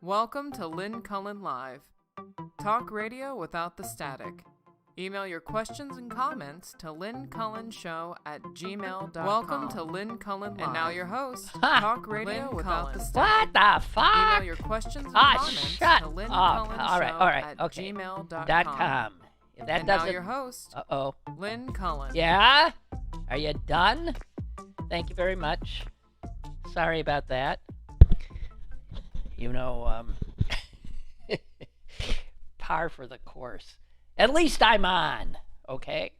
Welcome to Lynn Cullen Live. Talk radio without the static. Email your questions and comments to lynncullenshow@gmail.com. Welcome to Lynn Cullen Live. And now your host, Talk radio Lynn without Cullen. the static. What the fuck? Email your questions and comments shut to up. lynncullenshow@gmail.com. .com. If that And now doesn't... your host, Uh-oh. Lynn Cullen. Yeah? Are you done? Thank you very much. Sorry about that. You know, par for the course. At least I'm on, okay?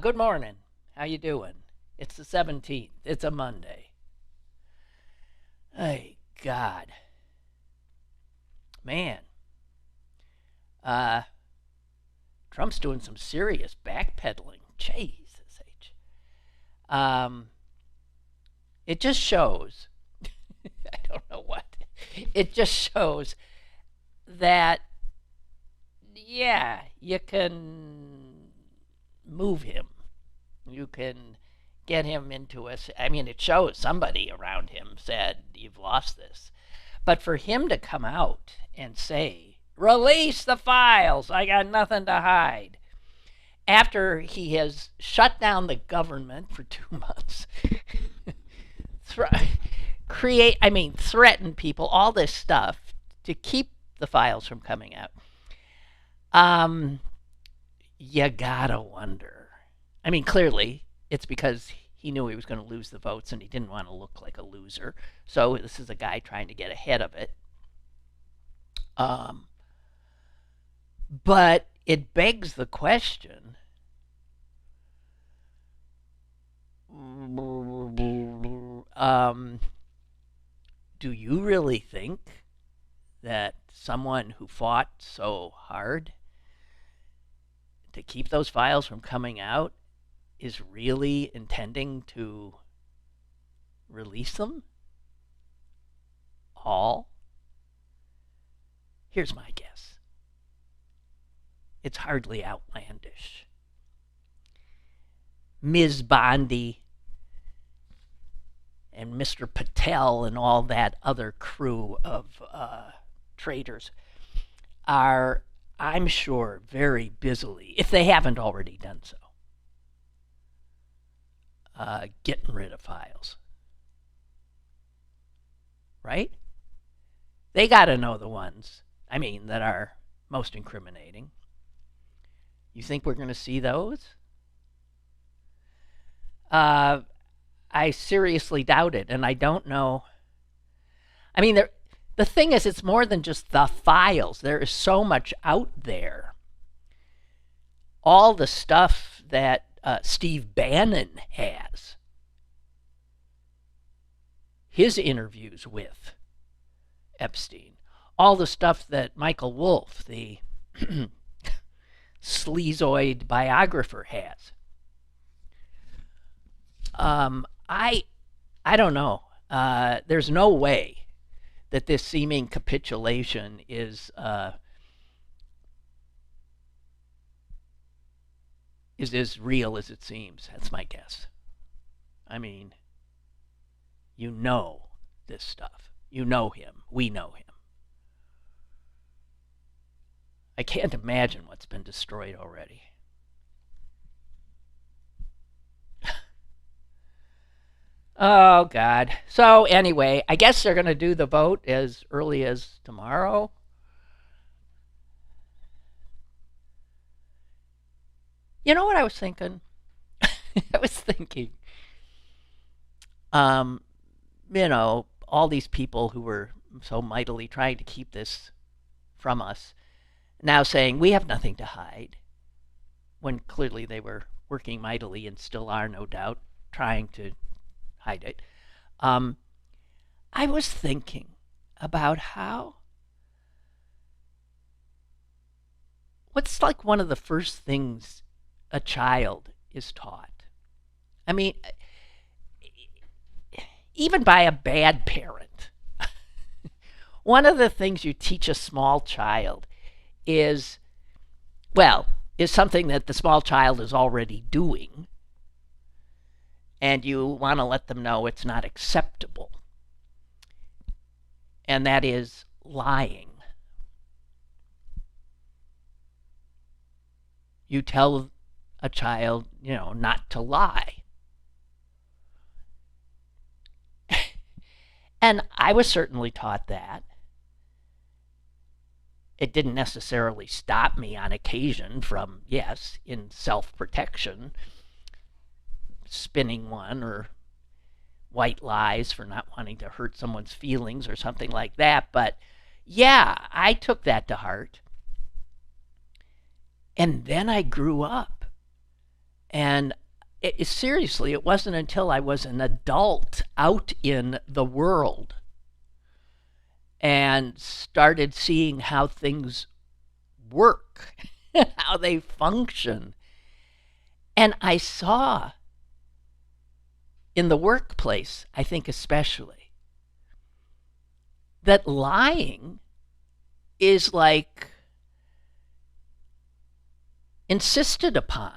Good morning. How you doing? It's the 17th. It's a Monday. Hey, God. Man. Trump's doing some serious backpedaling. Jesus H. It just shows, I don't know what, it just shows that, yeah, you can move him. You can get him into a, I mean, it shows somebody around him said, you've lost this. But for him to come out and say, release the files, I got nothing to hide, after he has shut down the government for 2 months, threaten people, all this stuff to keep the files from coming out. You gotta wonder. I mean, clearly, it's because he knew he was going to lose the votes and he didn't want to look like a loser. So this is a guy trying to get ahead of it. But it begs the question, do you really think that someone who fought so hard to keep those files from coming out is really intending to release them all? Here's my guess. It's hardly outlandish. Ms. Bondi and Mr. Patel and all that other crew of traitors are, I'm sure, very busily, if they haven't already done so, getting rid of files. Right? They got to know the ones, that are most incriminating. You think we're going to see those? I seriously doubt it, and I don't know. The thing is, it's more than just the files. There is so much out there. All the stuff that Steve Bannon has. His interviews with Epstein. All the stuff that Michael Wolff, the sleazoid biographer, has. I don't know. There's no way that this seeming capitulation is as real as it seems. That's my guess. You know this stuff. You know him. We know him. I can't imagine what's been destroyed already. Oh, God. So, anyway, I guess they're going to do the vote as early as tomorrow. You know what I was thinking? I was thinking, all these people who were so mightily trying to keep this from us, now saying we have nothing to hide, when clearly they were working mightily and still are, no doubt, trying to hide it. I was thinking about what's like one of the first things a child is taught. Even by a bad parent. One of the things you teach a small child is something that the small child is already doing, and you want to let them know it's not acceptable. And that is lying. You tell a child, not to lie. And I was certainly taught that. It didn't necessarily stop me on occasion from, yes, in self-protection, spinning one or white lies for not wanting to hurt someone's feelings or something like that. But yeah, I took that to heart. And then I grew up. And seriously, it wasn't until I was an adult out in the world and started seeing how things work, how they function. And I saw in the workplace, I think especially, that lying is like insisted upon.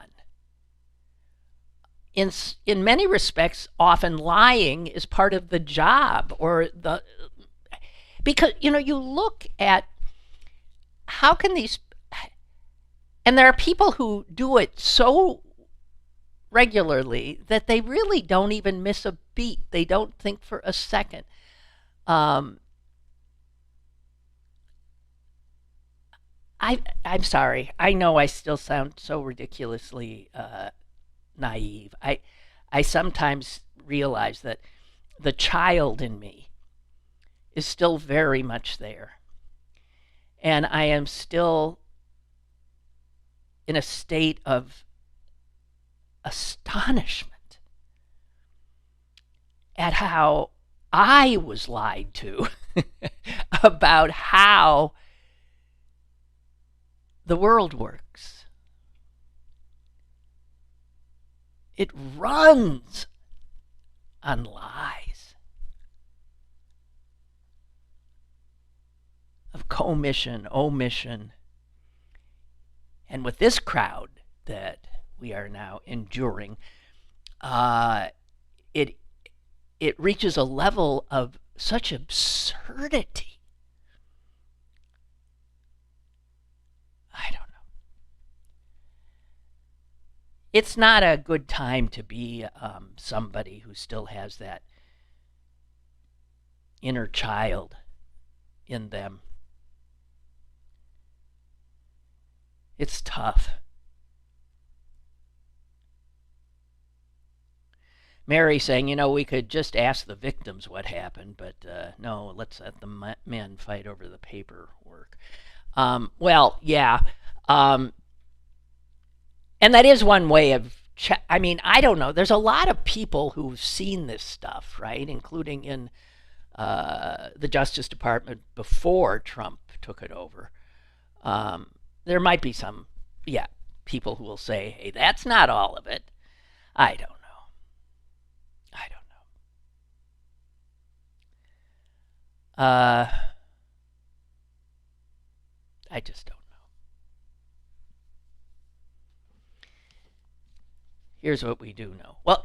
In many respects, often lying is part of the job, because you look at how can these, and there are people who do it so regularly that they really don't even miss a beat. They don't think for a second. I'm sorry. I know I still sound so ridiculously naive. I sometimes realize that the child in me is still very much there. And I am still in a state of astonishment at how I was lied to about how the world works. It runs on lies of commission, omission. And with this crowd that we are now enduring, it reaches a level of such absurdity. I don't know. It's not a good time to be somebody who still has that inner child in them. It's tough. Mary saying, we could just ask the victims what happened, but no, let's let the men fight over the paperwork. Well, yeah. And that is one way of, I don't know. There's a lot of people who've seen this stuff, right? Including in the Justice Department before Trump took it over. There might be some, people who will say, hey, that's not all of it. I don't know. I just don't know. Here's what we do know. Well,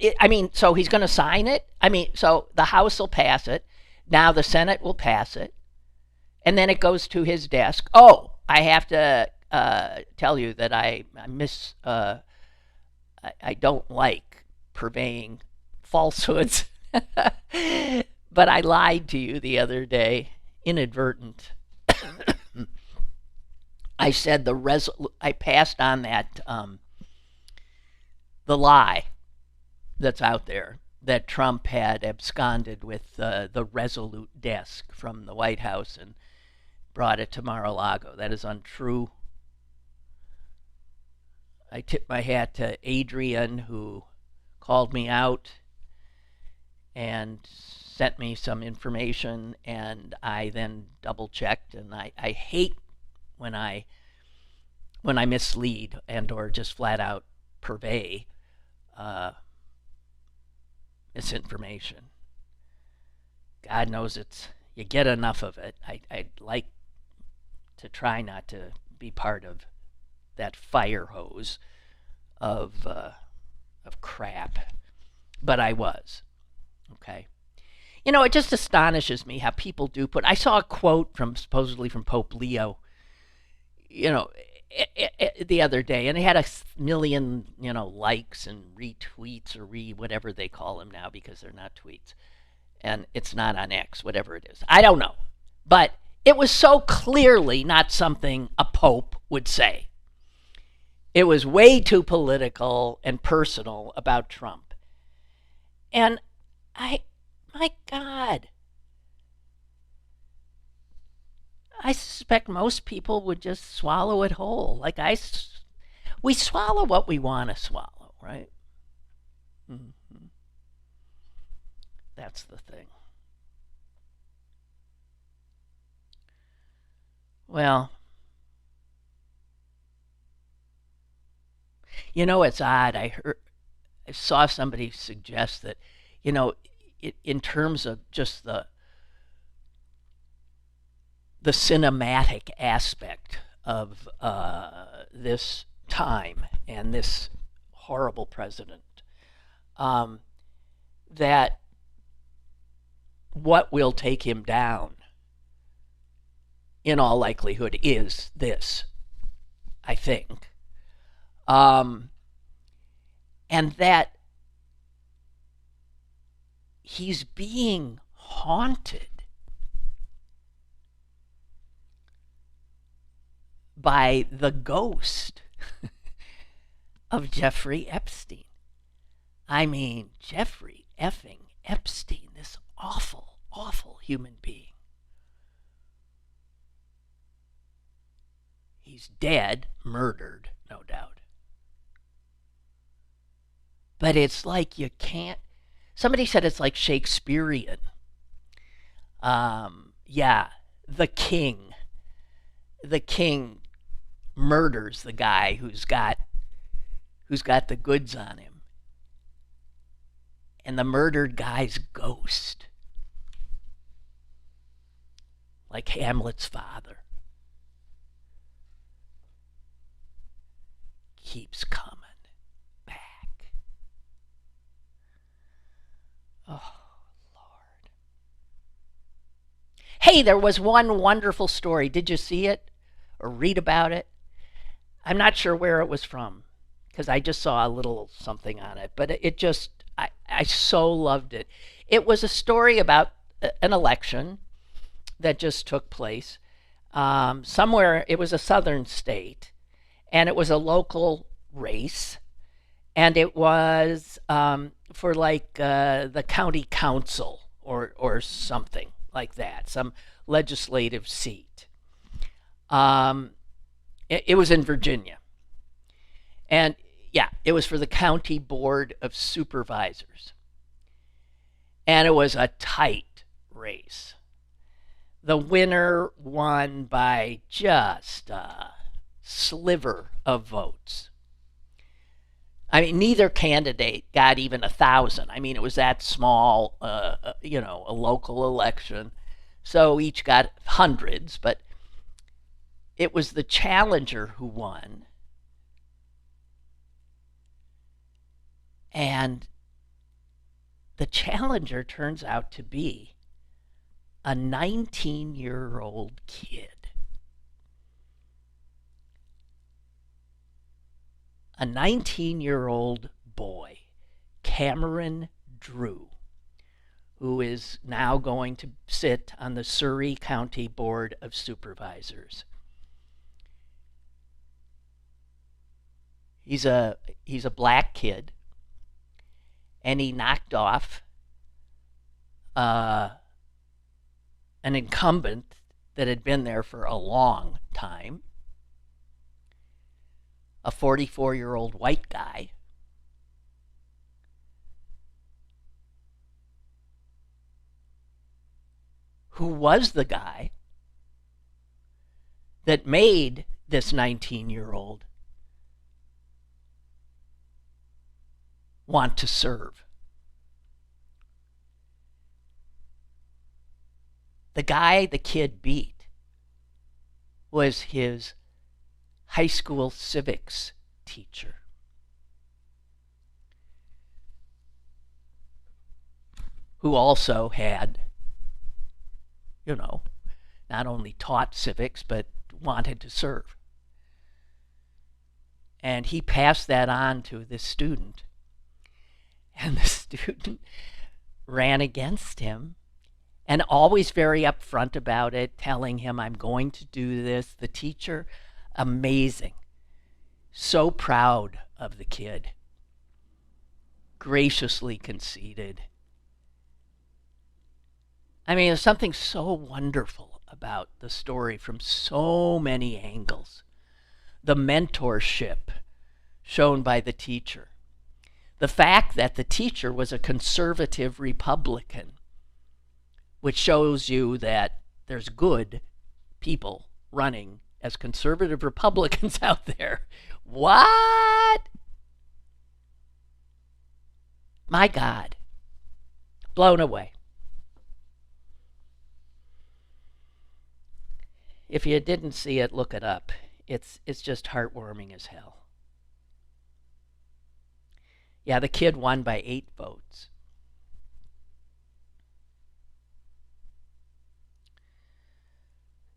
so he's going to sign it. So the House will pass it. Now the Senate will pass it. And then it goes to his desk. Oh, I have to tell you that I don't like purveying falsehoods. But I lied to you the other day, inadvertent. I said I passed on that the lie that's out there that Trump had absconded with the Resolute desk from the White House and brought it to Mar-a-Lago. That is untrue. I tip my hat to Adrian, who called me out and sent me some information, and I then double-checked. And I hate when I mislead and or just flat out purvey misinformation. God knows you get enough of it. I'd like to try not to be part of that fire hose of crap, but I was. Okay. It just astonishes me how people do put. I saw a quote supposedly from Pope Leo, you know, the other day, and it had a million, likes and retweets or whatever they call them now because they're not tweets, and it's not on X, whatever it is. I don't know, but it was so clearly not something a pope would say. It was way too political and personal about Trump, and my God, I suspect most people would just swallow it whole. We swallow what we want to swallow, right? Mm-hmm. That's the thing. Well, it's odd. I saw somebody suggest that, in terms of just the cinematic aspect of this time and this horrible president, that what will take him down, in all likelihood, is this, I think. And that he's being haunted by the ghost of Jeffrey Epstein. I mean, Jeffrey effing Epstein, this awful, awful human being. He's dead, murdered, no doubt. But it's like you can't. Somebody said it's like Shakespearean. Yeah, the king murders the guy who's got the goods on him, and the murdered guy's ghost, like Hamlet's father, keeps coming back. Oh, Lord. Hey, there was one wonderful story. Did you see it or read about it? I'm not sure where it was from because I just saw a little something on it, but I so loved it. It was a story about an election that just took place somewhere. It was a southern state, and it was a local race, and it was for the county council or something like that, some legislative seat. It was in Virginia. And yeah, it was for the county board of supervisors. And it was a tight race. The winner won by just a sliver of votes. I mean, neither candidate got even 1,000. I mean, it was that small, a local election. So each got hundreds, but it was the challenger who won. And the challenger turns out to be a 19-year-old kid. A 19-year-old boy, Cameron Drew, who is now going to sit on the Surrey County Board of Supervisors. He's a black kid, and he knocked off an incumbent that had been there for a long time, a 44-year-old white guy who was the guy that made this 19-year-old want to serve. The guy the kid beat was his high school civics teacher. who also had, not only taught civics, but wanted to serve. And he passed that on to this student. And the student ran against him, and always very upfront about it, telling him, I'm going to do this. The teacher, amazing. So proud of the kid. Graciously conceded. I mean, there's something so wonderful about the story from so many angles. The mentorship shown by the teacher. The fact that the teacher was a conservative Republican, which shows you that there's good people running as conservative Republicans out there. What? My God. Blown away. If you didn't see it, look it up. It's just heartwarming as hell. Yeah, the kid won by 8 votes.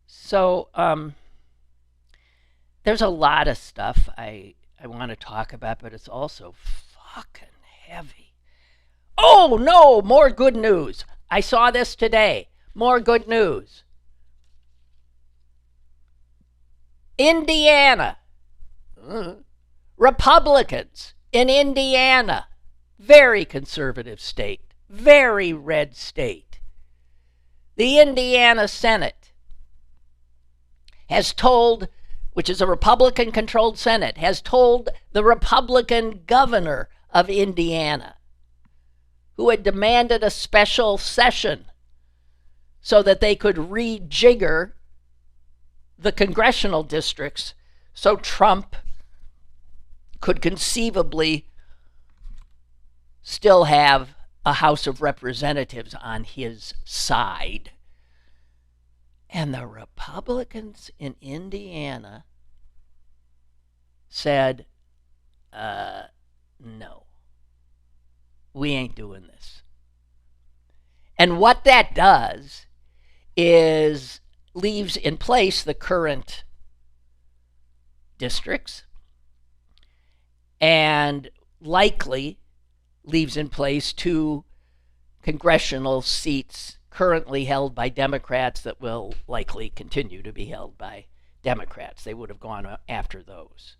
So, there's a lot of stuff I want to talk about, but it's also fucking heavy. Oh, no, more good news. I saw this today. More good news. Indiana. Republicans in Indiana. Very conservative state. Very red state. The Indiana Senate has told, which is a Republican-controlled Senate, has told the Republican governor of Indiana, who had demanded a special session so that they could rejigger the congressional districts so Trump could conceivably still have a House of Representatives on his side. And the Republicans in Indiana said, no, we ain't doing this. And what that does is leaves in place the current districts and likely leaves in place 2 congressional seats currently held by Democrats that will likely continue to be held by Democrats. They would have gone after those.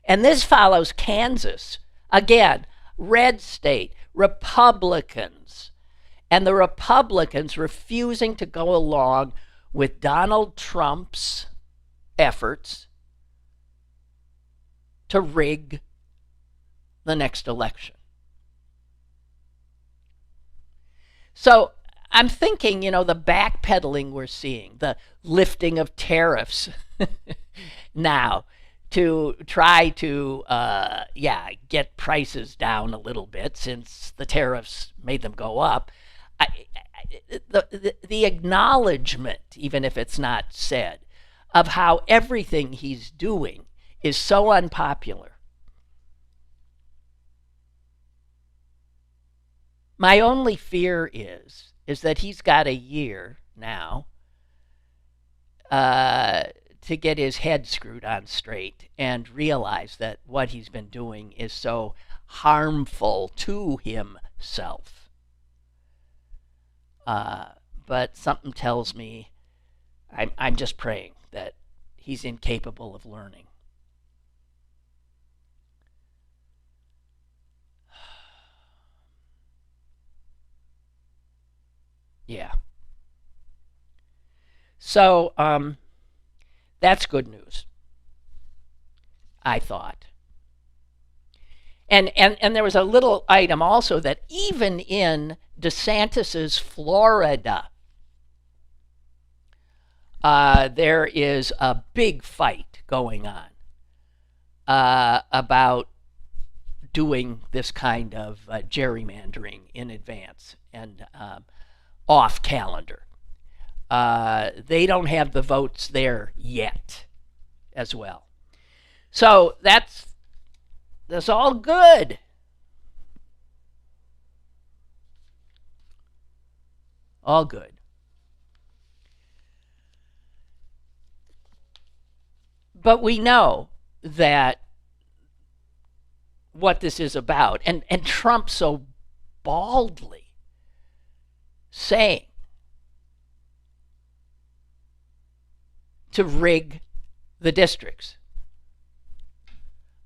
And this follows Kansas. Again, red state, Republicans. And the Republicans refusing to go along with Donald Trump's efforts to rig the next election. So I'm thinking, the backpedaling we're seeing, the lifting of tariffs now to try to, get prices down a little bit since the tariffs made them go up. The acknowledgement, even if it's not said, of how everything he's doing is so unpopular. My only fear is that he's got a year now to get his head screwed on straight and realize that what he's been doing is so harmful to himself. But something tells me, I'm just praying that he's incapable of learning. Yeah. So, that's good news, I thought. And there was a little item also that even in DeSantis's Florida, there is a big fight going on about doing this kind of gerrymandering in advance and off calendar. They don't have the votes there yet as well. So that's all good. All good. But we know that what this is about, and Trump so baldly saying to rig the districts.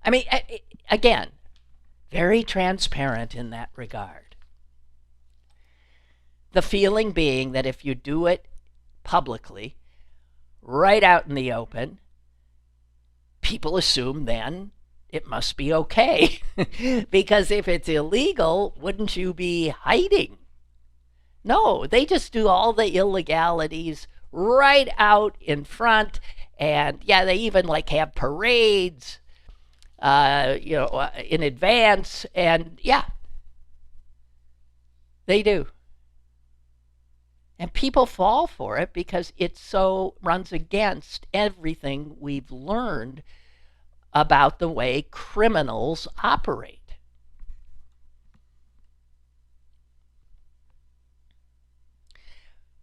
I mean, again, very transparent in that regard. The feeling being that if you do it publicly, right out in the open, people assume then it must be okay. Because if it's illegal, wouldn't you be hiding? No, they just do all the illegalities right out in front. And yeah, they even like have parades, in advance. And yeah, they do. And people fall for it because it so runs against everything we've learned about the way criminals operate.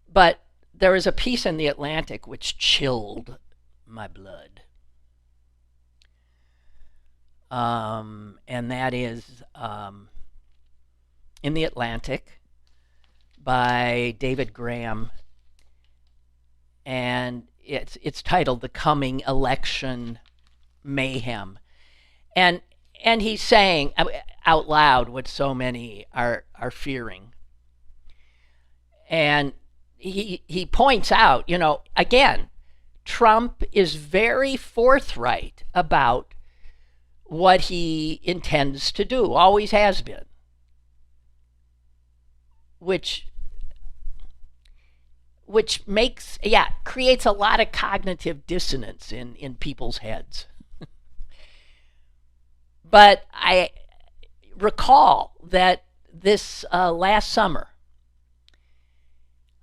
But there is a piece in The Atlantic which chilled my blood. And that is in The Atlantic by David Graham. And it's titled The Coming Election Mayhem. And he's saying out loud what so many are fearing. And he points out, again, Trump is very forthright about what he intends to do, always has been, which creates a lot of cognitive dissonance in people's heads. But I recall that this last summer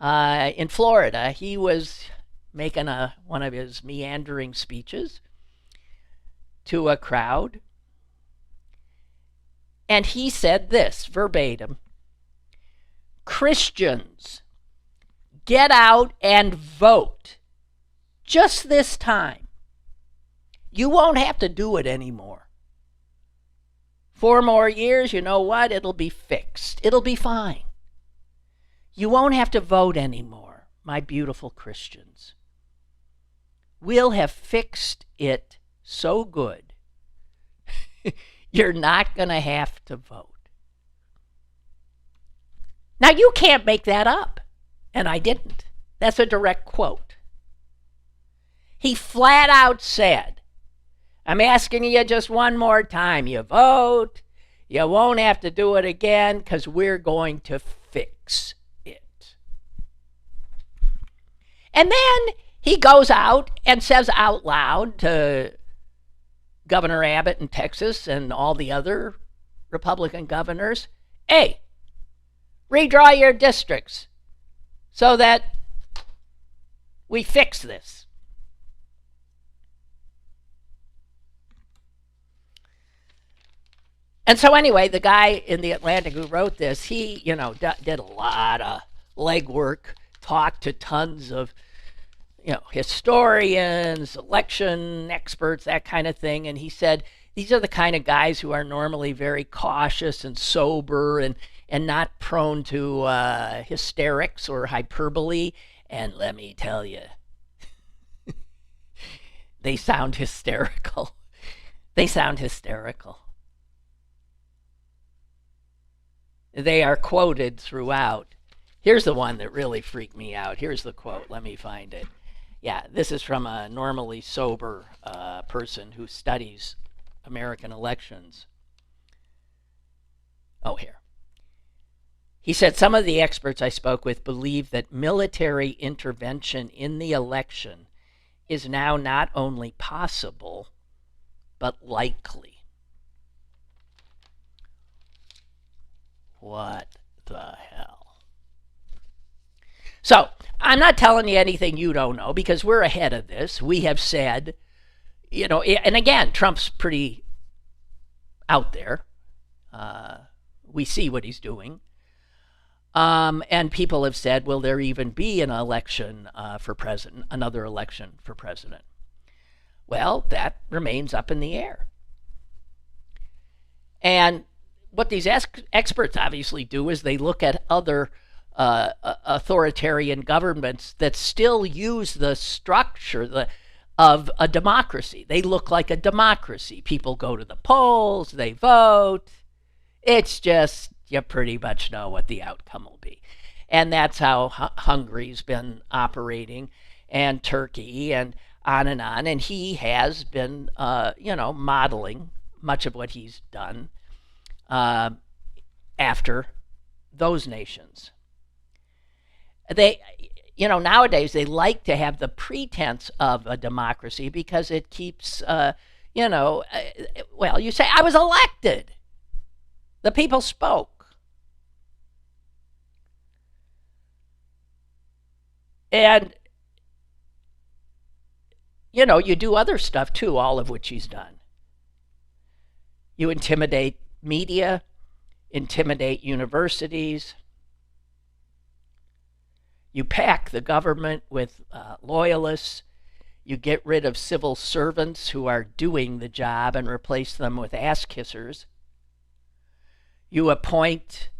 in Florida, he was making one of his meandering speeches to a crowd. And he said this verbatim: Christians, get out and vote. Just this time. You won't have to do it anymore. 4 more years, you know what? It'll be fixed. It'll be fine. You won't have to vote anymore, my beautiful Christians. We'll have fixed it so good, you're not going to have to vote. Now, you can't make that up, and I didn't. That's a direct quote. He flat out said, I'm asking you just one more time. You vote. You won't have to do it again because we're going to fix it. And then he goes out and says out loud to Governor Abbott in Texas and all the other Republican governors, hey, redraw your districts so that we fix this. And so anyway, the guy in The Atlantic who wrote this, he, did a lot of legwork, talked to tons of, historians, election experts, that kind of thing. And he said, these are the kind of guys who are normally very cautious and sober and not prone to hysterics or hyperbole. And let me tell you, they sound hysterical. They sound hysterical. They are quoted throughout. Here's the one that really freaked me out. Here's the quote. Let me find it. Yeah, this is from a normally sober person who studies American elections. Oh, here. He said, some of the experts I spoke with believe that military intervention in the election is now not only possible, but likely. What the hell? So, I'm not telling you anything you don't know because we're ahead of this. We have said, and again, Trump's pretty out there. We see what he's doing. And people have said, will there even be an election for president, another election for president? Well, that remains up in the air. And what these experts obviously do is they look at other authoritarian governments that still use the structure of a democracy. They look like a democracy. People go to the polls, they vote. It's just, you pretty much know what the outcome will be. And that's how Hungary's been operating, and Turkey, and on and on. And he has been, modeling much of what he's done after those nations. They, nowadays they like to have the pretense of a democracy because it keeps, you say, I was elected. The people spoke. And, you do other stuff too, all of which he's done. You intimidate media, intimidate universities. You pack the government with loyalists. You get rid of civil servants who are doing the job and replace them with ass kissers. You appoint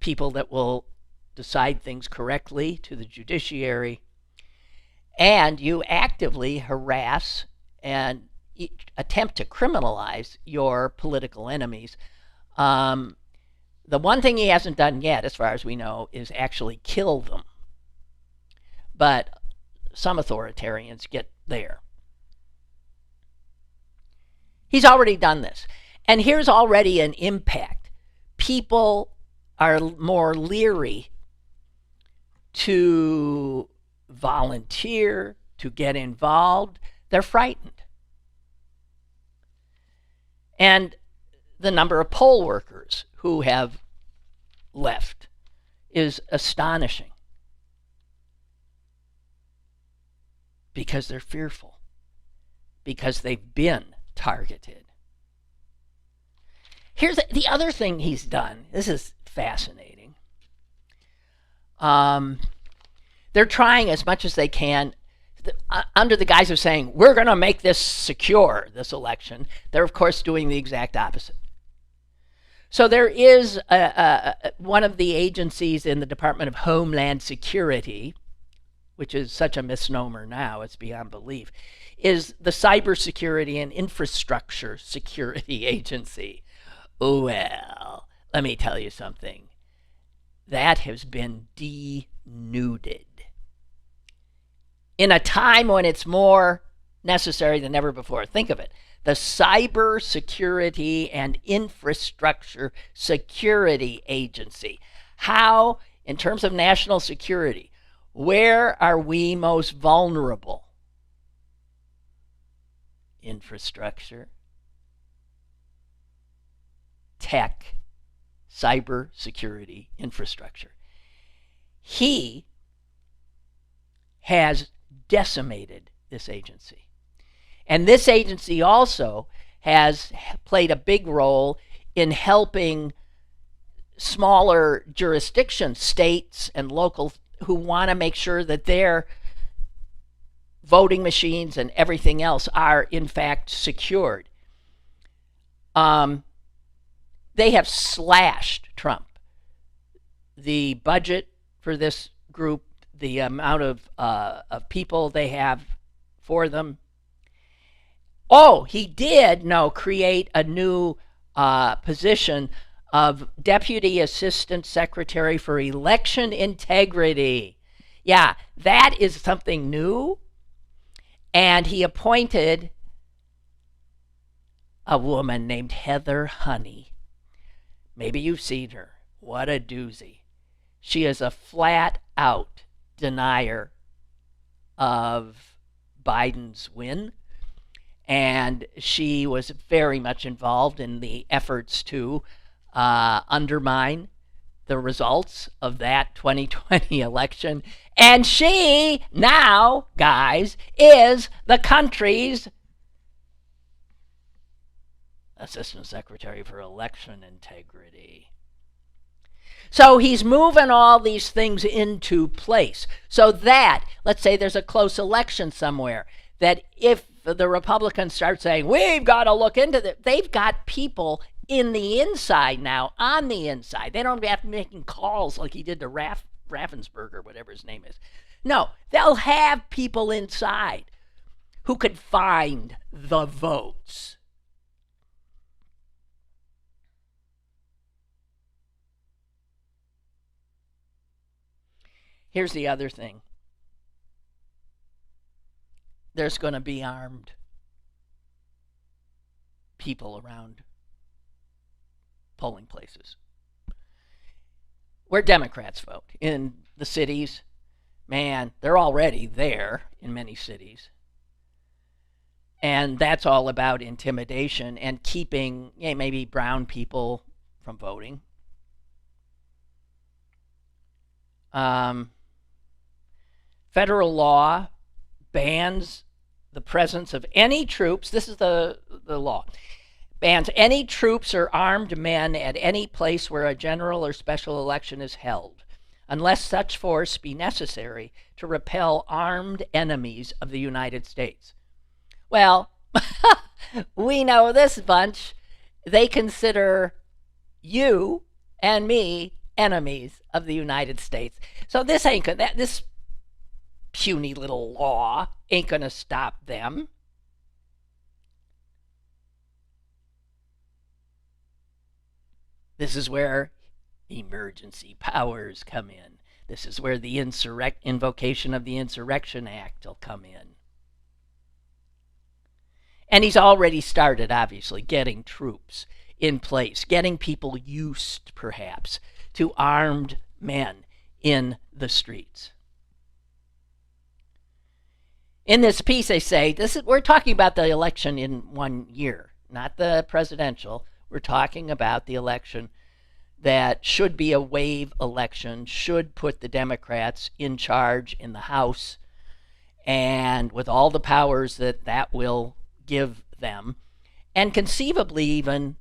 people that will decide things correctly to the judiciary. And you actively harass and attempt to criminalize your political enemies. The one thing he hasn't done yet, as far as we know, is actually kill them. But some authoritarians get there. He's already done this. And here's already an impact. People are more leery to volunteer, to get involved. They're frightened. And the number of poll workers who have left is astonishing because they're fearful, because they've been targeted. Here's the other thing he's done. This is fascinating. They're trying as much as they can under the guise of saying, we're going to make this secure, this election. They're, of course, doing the exact opposite. So there is one of the agencies in the Department of Homeland Security, which is such a misnomer now, it's beyond belief, is the Cybersecurity and Infrastructure Security Agency. Well, let me tell you something. That has been denuded. In a time when it's more necessary than ever before. Think of it. The Cybersecurity and Infrastructure Security Agency. How, in terms of national security, where are we most vulnerable? Infrastructure, tech, cybersecurity, infrastructure. He has decimated this agency. And this agency also has played a big role in helping smaller jurisdictions, states and local, who want to make sure that their voting machines and everything else are in fact secured. They have slashed Trump. The budget for this group, the amount of people they have for them. Oh, he did create a new position of Deputy Assistant Secretary for Election Integrity. Yeah, that is something new. And he appointed a woman named Heather Honey. Maybe you've seen her. What a doozy. She is a flat-out denier of Biden's win. And she was very much involved in the efforts to undermine the results of that 2020 election. And she now, guys, is the country's Assistant Secretary for Election Integrity. So he's moving all these things into place so that, let's say there's a close election somewhere, that if the Republicans start saying, we've got to look into this, they've got people in the inside now, on the inside. They don't have to be making calls like he did to Raffensperger, or whatever his name is. No, they'll have people inside who could find the votes. Here's the other thing. There's going to be armed people around polling places where Democrats vote. In the cities, man, they're already there in many cities. And that's all about intimidation and keeping maybe brown people from voting. Federal law bans the presence of any troops. This is the law. Bans any troops or armed men at any place where a general or special election is held, unless such force be necessary to repel armed enemies of the United States. Well, we know this bunch. They consider you and me enemies of the United States. So this ain't good. This puny little law ain't going to stop them. This is where emergency powers come in. This is where the invocation of the Insurrection Act will come in. And he's already started, obviously, getting troops in place, getting people used, perhaps, to armed men in the streets. In this piece, they say, we're talking about the election in 1 year, not the presidential. We're talking about the election that should be a wave election, should put the Democrats in charge in the House, and with all the powers that will give them, and conceivably even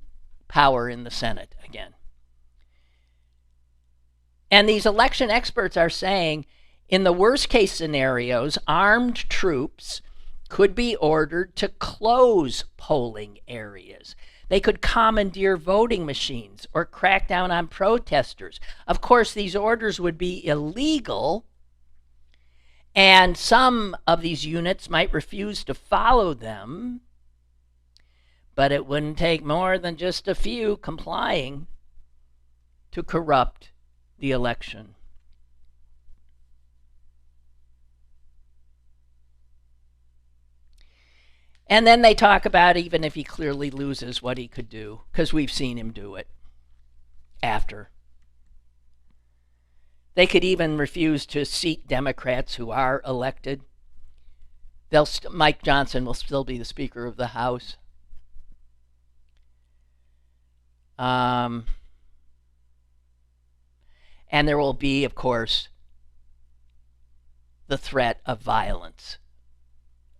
power in the Senate again. And these election experts are saying, in the worst case scenarios, armed troops could be ordered to close polling areas. They could commandeer voting machines or crack down on protesters. Of course, these orders would be illegal, and some of these units might refuse to follow them, but it wouldn't take more than just a few complying to corrupt the election. And then they talk about even if he clearly loses, what he could do, because we've seen him do it after. They could even refuse to seat Democrats who are elected. Mike Johnson will still be the Speaker of the House. And there will be, of course, the threat of violence,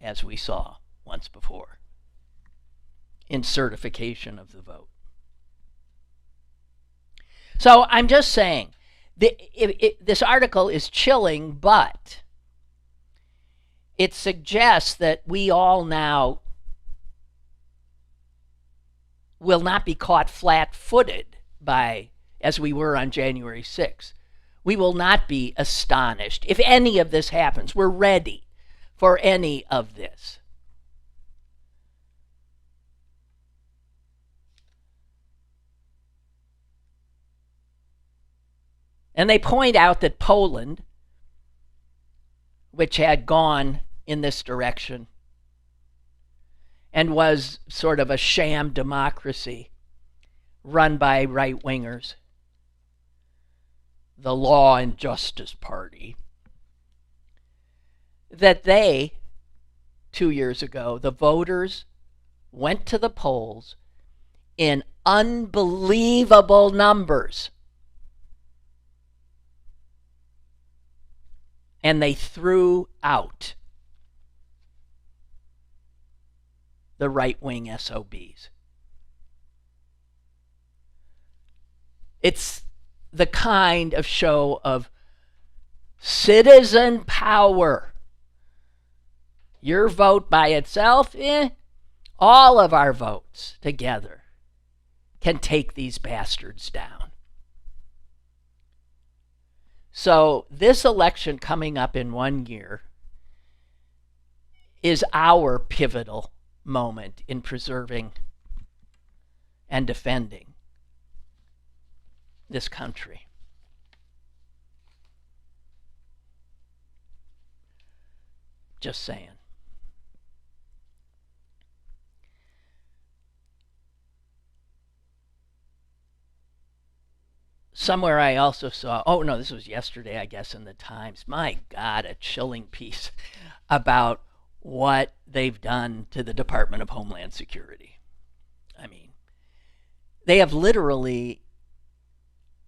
as we saw once before, in certification of the vote. So I'm just saying, this article is chilling, but it suggests that we all now will not be caught flat-footed as we were on January 6th. We will not be astonished if any of this happens. We're ready for any of this. And they point out that Poland, which had gone in this direction and was sort of a sham democracy run by right-wingers, the Law and Justice Party, that 2 years ago, the voters went to the polls in unbelievable numbers. And they threw out the right-wing SOBs. It's the kind of show of citizen power. Your vote by itself, all of our votes together can take these bastards down. So this election coming up in 1 year is our pivotal moment in preserving and defending this country. Just saying. Somewhere I also saw, oh no, this was yesterday, I guess, in the Times. My God, a chilling piece about what they've done to the Department of Homeland Security. I mean, they have literally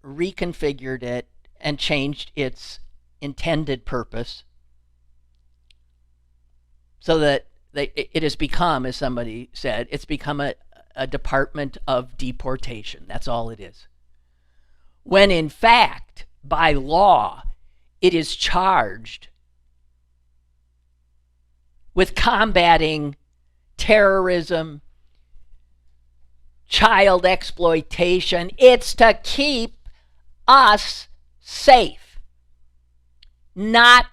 reconfigured it and changed its intended purpose so that it has become, as somebody said, it's become a department of deportation. That's all it is. When in fact, by law, it is charged with combating terrorism, child exploitation. It's to keep us safe. Not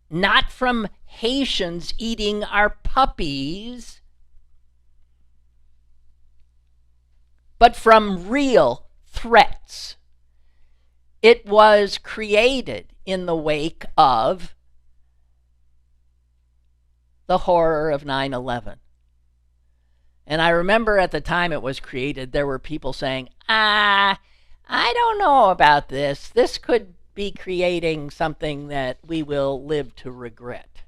not from Haitians eating our puppies, but from real threats. It was created in the wake of the horror of 9/11. And I remember at the time it was created, there were people saying, I don't know about this. This could be creating something that we will live to regret.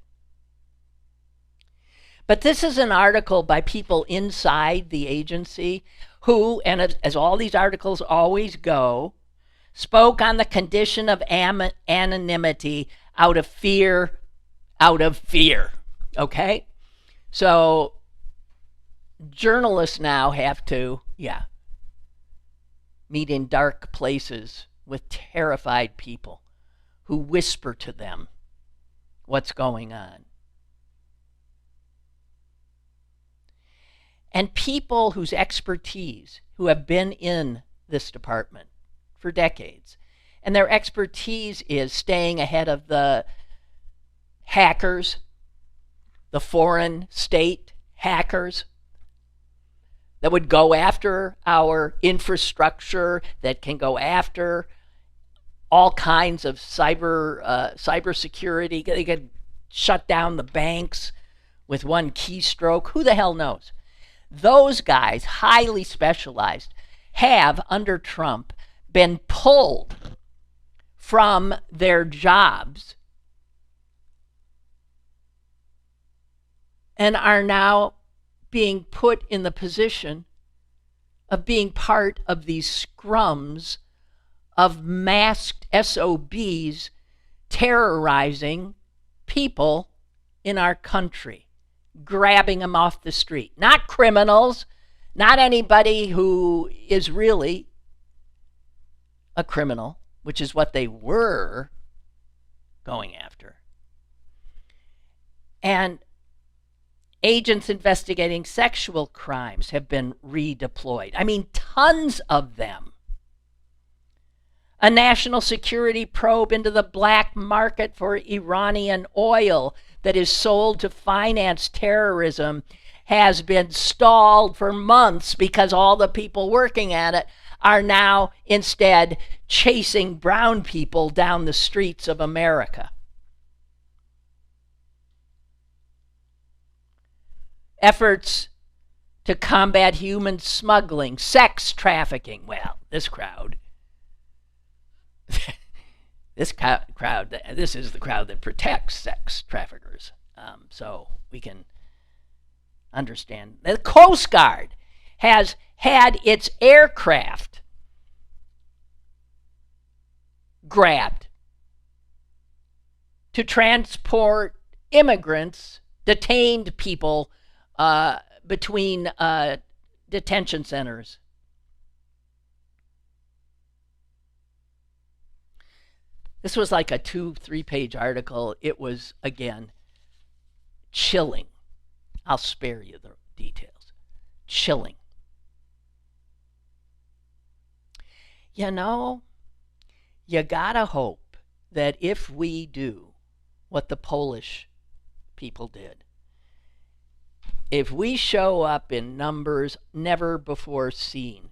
But this is an article by people inside the agency who, and as all these articles always go, spoke on the condition of anonymity out of fear. Okay? So journalists now have to, meet in dark places with terrified people who whisper to them what's going on. And people whose expertise, who have been in this department for decades, and their expertise is staying ahead of the hackers, the foreign state hackers that would go after our infrastructure, that can go after all kinds of cybersecurity. They could shut down the banks with one keystroke. Who the hell knows? Those guys, highly specialized, have, under Trump, been pulled from their jobs and are now being put in the position of being part of these scrums of masked SOBs terrorizing people in our country, grabbing them off the street. Not criminals, not anybody who is really a criminal, which is what they were going after. And agents investigating sexual crimes have been redeployed. I mean, tons of them. A national security probe into the black market for Iranian oil that is sold to finance terrorism has been stalled for months because all the people working at it are now instead chasing brown people down the streets of America. Efforts to combat human smuggling, sex trafficking. Well, this crowd, this is the crowd that protects sex traffickers. So we can understand. The Coast Guard has had its aircraft grabbed to transport immigrants, detained people, between detention centers. This was like a 2-3 page article. It was, again, chilling. I'll spare you the details. Chilling. You know, you gotta hope that if we do what the Polish people did, if we show up in numbers never before seen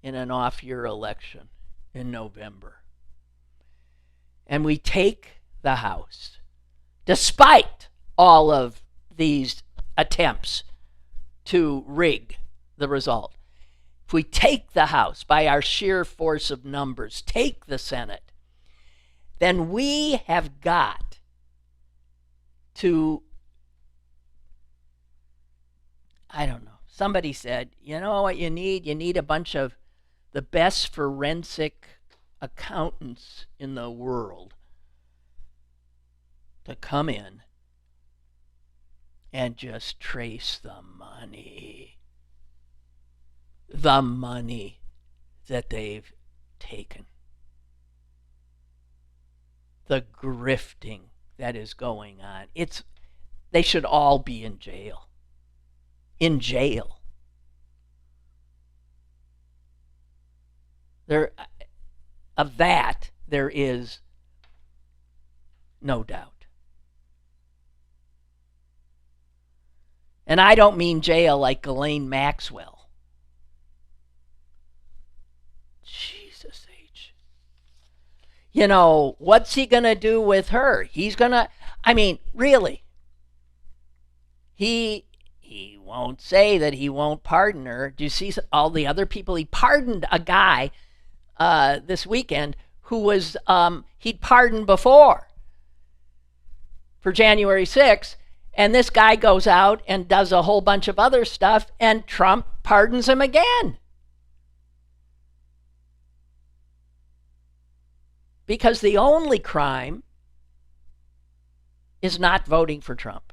in an off-year election in November, and we take the House, despite all of these attempts to rig the result, if we take the House by our sheer force of numbers, take the Senate, then we have got to, I don't know, somebody said, you know what you need? You need a bunch of the best forensic accountants in the world to come in and just trace the money that they've taken, the grifting that is going on. They should all be in jail. In jail. Of that, there is no doubt. And I don't mean jail like Ghislaine Maxwell. Jesus H. You know, what's he going to do with her? He's going to, I mean, really. He won't say that he won't pardon her. Do you see all the other people? He pardoned a guy this weekend who was, he'd pardoned before for January 6th. And this guy goes out and does a whole bunch of other stuff, and Trump pardons him again. Because the only crime is not voting for Trump.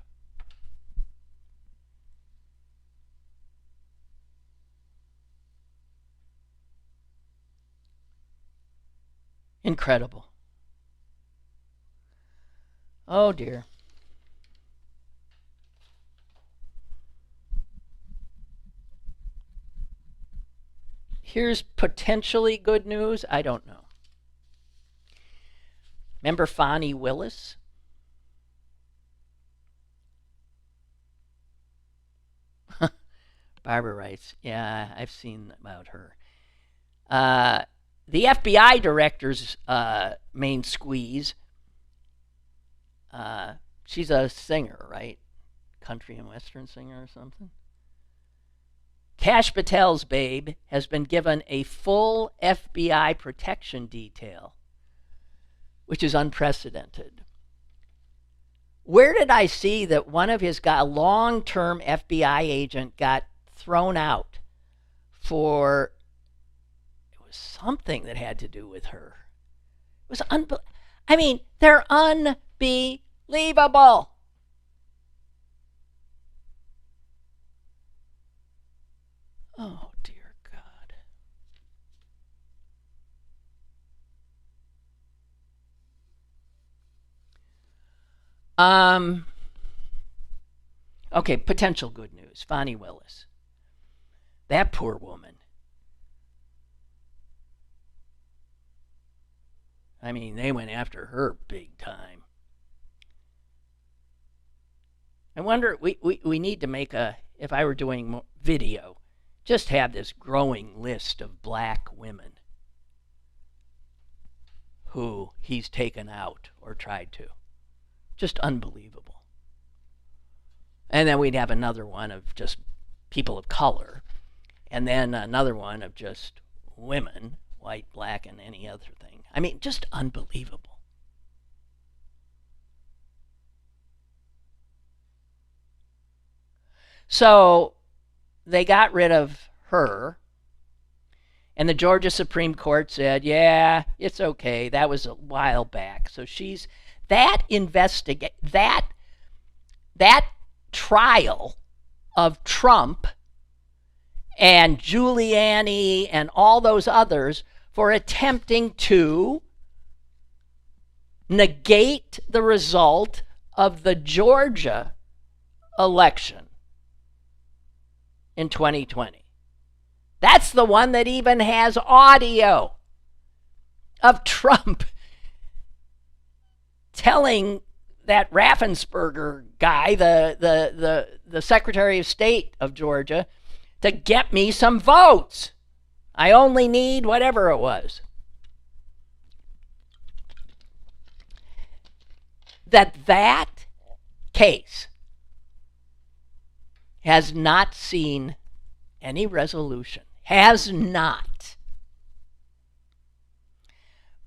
Incredible. Oh dear. Here's potentially good news. I don't know. Remember Fani Willis? Barbara writes, yeah, I've seen about her. The FBI director's main squeeze, she's a singer, right? Country and Western singer or something. Kash Patel's babe has been given a full FBI protection detail, which is unprecedented. Where did I see that one of his a long-term FBI agent got thrown out for, it was something that had to do with her. It was I mean, they're unbelievable. Oh, dear God. Okay, potential good news. Fani Willis. That poor woman. I mean, they went after her big time. I wonder, we need to make if I were doing more video, just have this growing list of black women who he's taken out or tried to. Just unbelievable. And then we'd have another one of just people of color. And then another one of just women, white, black, and any other thing. I mean, just unbelievable. So they got rid of her, and the Georgia Supreme Court said, yeah, it's okay. That was a while back. So she's that trial of Trump and Giuliani and all those others for attempting to negate the result of the Georgia election in 2020. That's the one that even has audio of Trump telling that Raffensperger guy, the Secretary of State of Georgia, to get me some votes. I only need whatever it was. That case has not seen any resolution. Has not.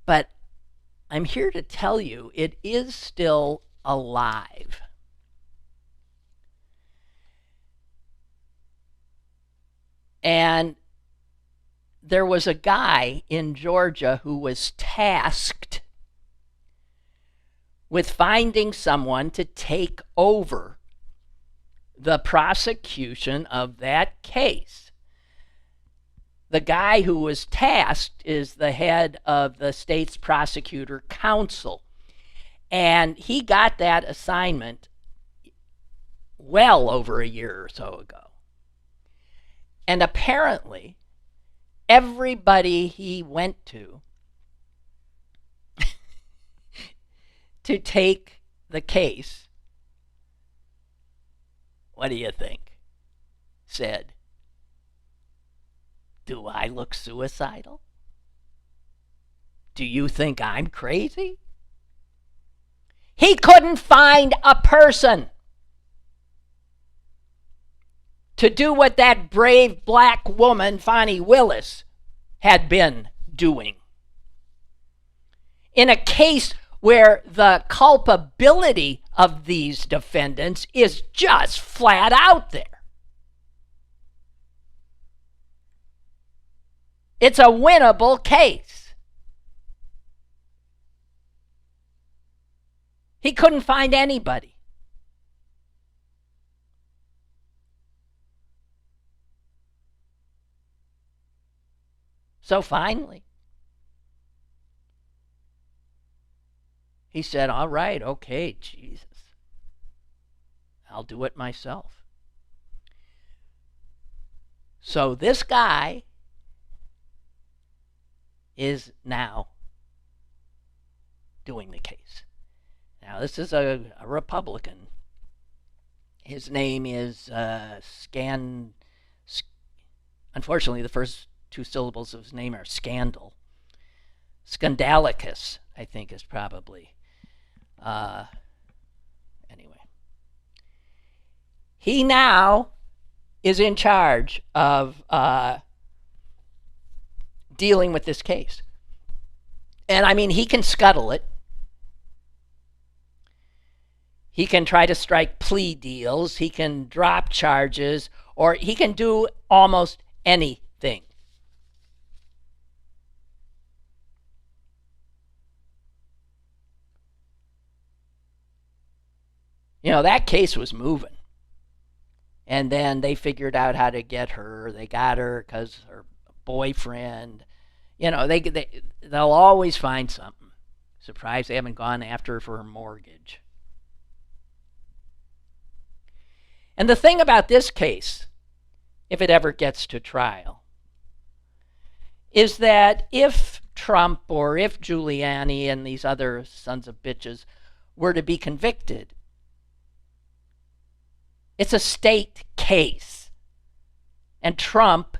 But I'm here to tell you it is still alive. And there was a guy in Georgia who was tasked with finding someone to take over the prosecution of that case. The guy who was tasked is the head of the state's prosecutor council. And he got that assignment well over a year or so ago. And apparently, everybody he went to take the case, what do you think? Said, do I look suicidal? Do you think I'm crazy? He couldn't find a person to do what that brave black woman, Fani Willis, had been doing. In a case where the culpability of these defendants is just flat out there. It's a winnable case. He couldn't find anybody. So finally, he said, all right, okay, Jesus, I'll do it myself. So this guy is now doing the case. Now, this is a Republican. His name is unfortunately, the first two syllables of his name are Scandal. Scandalicus, I think, is probably. Anyway. He now is in charge of dealing with this case. And I mean, he can scuttle it. He can try to strike plea deals. He can drop charges, or he can do almost anything. You know, that case was moving. And then they figured out how to get her. They got her because her boyfriend, you know, they'll always find something. Surprised they haven't gone after her for her mortgage. And the thing about this case, if it ever gets to trial, is that if Trump or if Giuliani and these other sons of bitches were to be convicted, it's a state case. And Trump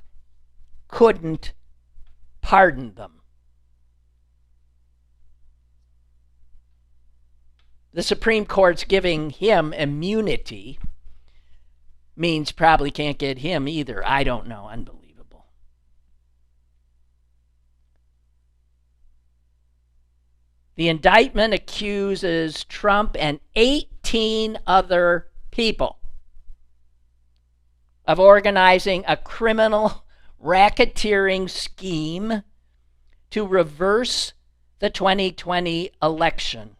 couldn't pardon them. The Supreme Court's giving him immunity means probably can't get him either. I don't know. Unbelievable. The indictment accuses Trump and 18 other people of organizing a criminal racketeering scheme to reverse the 2020 election.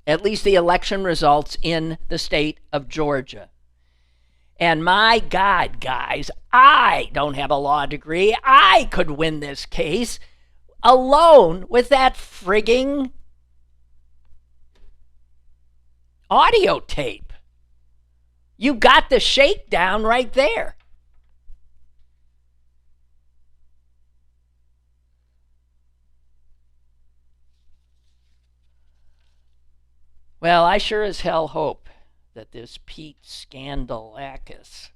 At least the election results in the state of Georgia. And my God, guys, I don't have a law degree. I could win this case. alone with that frigging audio tape. You got the shakedown right there. Well, I sure as hell hope that this Pete Scandalakis,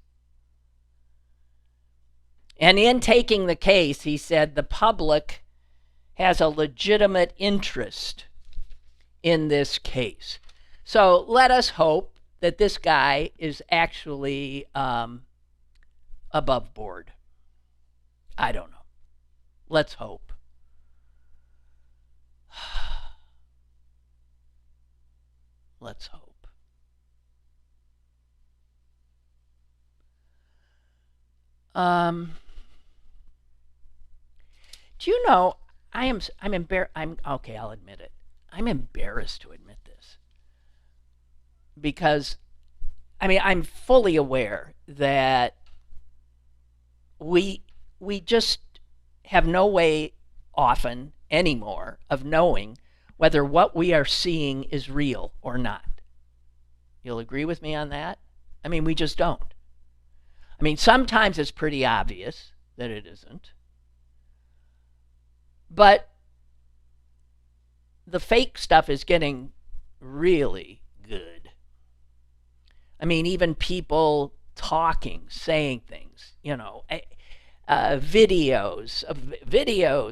and in taking the case, he said the public has a legitimate interest in this case. So let us hope that this guy is actually above board. I don't know. Let's hope. Let's hope. Do you know, I'm embarrassed. I'll admit it. I'm embarrassed to admit this. Because, I'm fully aware that we just have no way often anymore of knowing whether what we are seeing is real or not. You'll agree with me on that? We just don't. Sometimes it's pretty obvious that it isn't. But the fake stuff is getting really good. Even people talking, saying things, videos,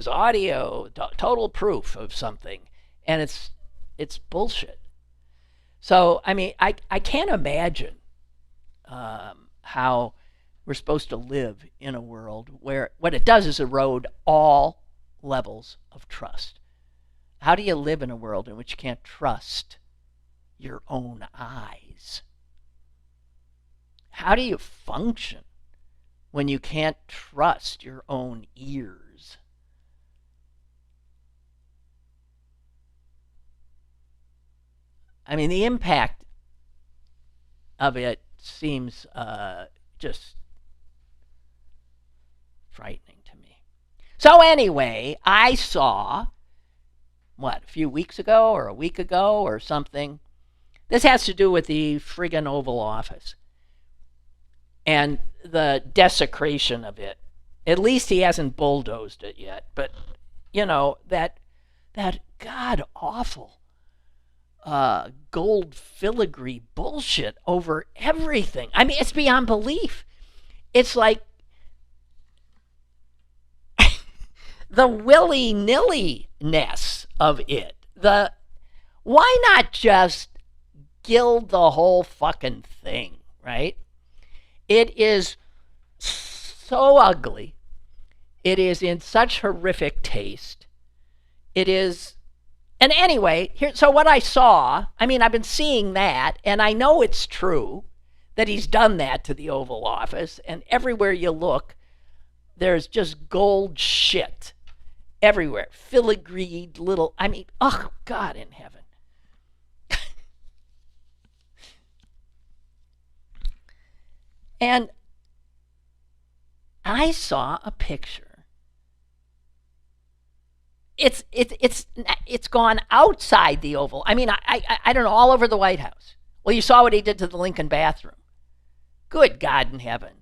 audio, total proof of something, and it's bullshit. So I can't imagine how we're supposed to live in a world where what it does is erode all levels of trust. How do you live in a world in which you can't trust your own eyes? How do you function when you can't trust your own ears? The impact of it seems just frightening to me. So anyway, I saw, a few weeks ago or a week ago or something. This has to do with the friggin' Oval Office and the desecration of it. At least he hasn't bulldozed it yet. But, that god-awful gold filigree bullshit over everything. It's beyond belief. It's like the willy-nilly-ness of it. Why not just gild the whole fucking thing, right? It is so ugly. It is in such horrific taste. It is. And anyway, so what I saw, I've been seeing that, and I know it's true that he's done that to the Oval Office, and everywhere you look, there's just gold shit everywhere. Filigreed little, oh, God in heaven. And I saw a picture. It's gone outside the Oval. I don't know, all over the White House. Well, you saw what he did to the Lincoln bathroom. Good God in heaven.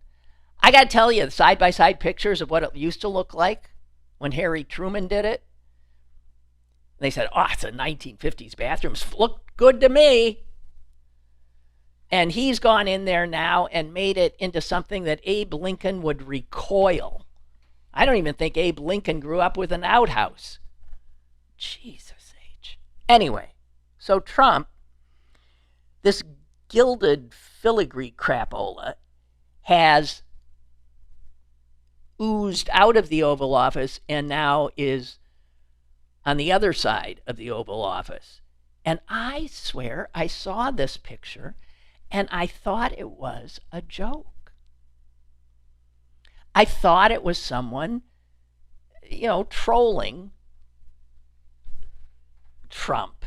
I got to tell you, side-by-side pictures of what it used to look like when Harry Truman did it. They said, it's a 1950s bathroom. Looked good to me. And he's gone in there now and made it into something that Abe Lincoln would recoil. I don't even think Abe Lincoln grew up with an outhouse. Jesus H. Anyway, so Trump, this gilded filigree crapola, has oozed out of the Oval Office and now is on the other side of the Oval Office. And I swear I saw this picture and I thought it was a joke. I thought it was someone, trolling Trump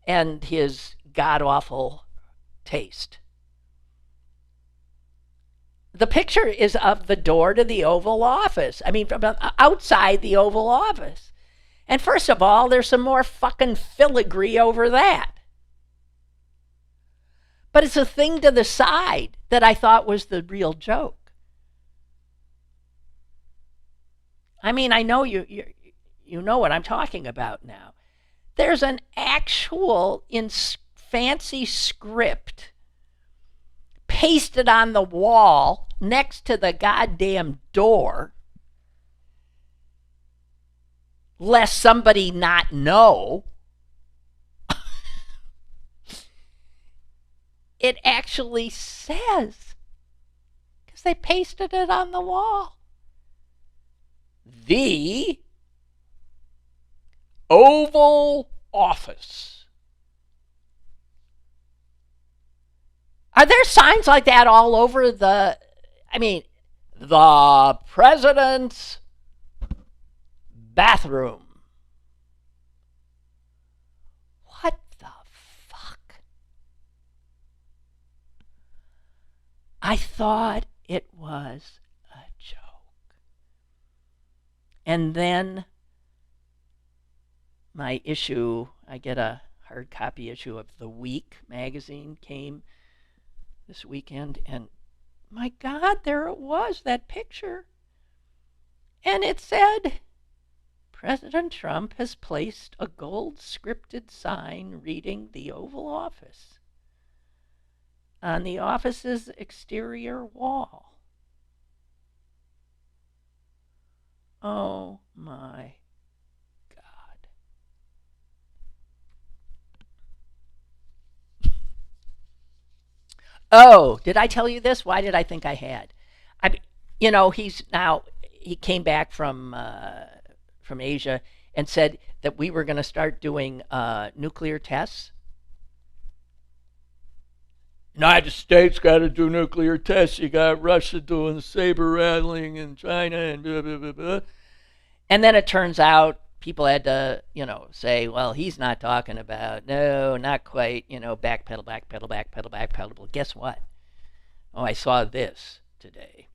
and his god-awful taste. The picture is of the door to the Oval Office. I mean, from outside the Oval Office. And first of all, there's some more fucking filigree over that. But it's a thing to the side that I thought was the real joke. I mean, I know you know what I'm talking about now. There's an actual fancy script pasted on the wall next to the goddamn door, lest somebody not know. It actually says, because they pasted it on the wall, the Oval Office. Are there signs like that all over the president's bathroom? What the fuck? I thought it was a joke. And then my issue, I get a hard copy issue of The Week magazine, came this weekend, and my God, there it was, that picture. And it said, President Trump has placed a gold scripted sign reading the Oval Office on the office's exterior wall. Oh my God. Oh, did I tell you this? Why did I think I had? He came back from Asia and said that we were going to start doing nuclear tests. United States got to do nuclear tests. You got Russia doing the saber rattling in China and blah, blah, blah, blah. And then it turns out people had to, say, well, he's not talking about, no, not quite, backpedal, backpedal, backpedal, backpedal. Well, guess what? Oh, I saw this today.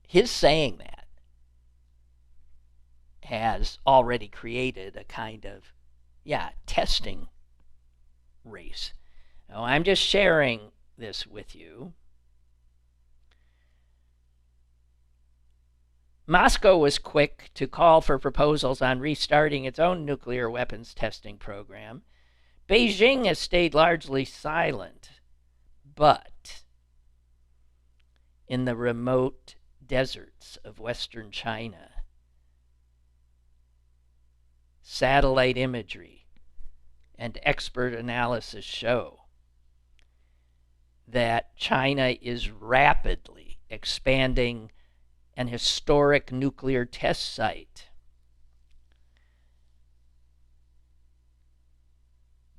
His saying that has already created a kind of, testing race. Now, I'm just sharing this with you. Moscow was quick to call for proposals on restarting its own nuclear weapons testing program. Beijing has stayed largely silent, but in the remote deserts of western China, satellite imagery and expert analysis show that China is rapidly expanding an historic nuclear test site.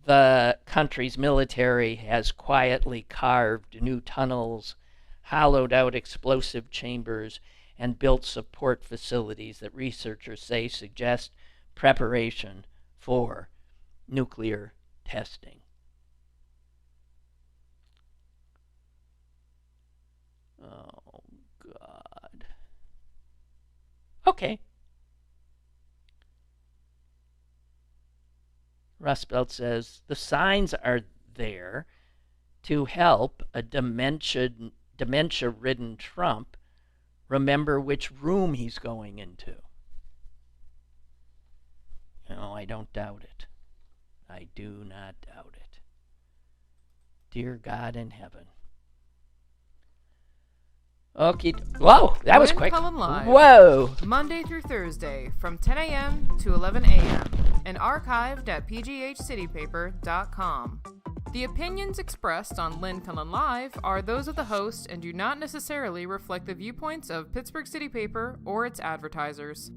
The country's military has quietly carved new tunnels, hollowed out explosive chambers, and built support facilities that researchers say suggest preparation for nuclear testing. Oh, God. Okay. Rustbelt says, the signs are there to help a dementia-ridden Trump remember which room he's going into. No, I don't doubt it. I do not doubt it. Dear God in heaven. Okay. Whoa, that was quick. Cullen Live, Whoa. Monday through Thursday from 10 a.m. to 11 a.m. and archived at pghcitypaper.com. The opinions expressed on Lynn Cullen Live are those of the host and do not necessarily reflect the viewpoints of Pittsburgh City Paper or its advertisers.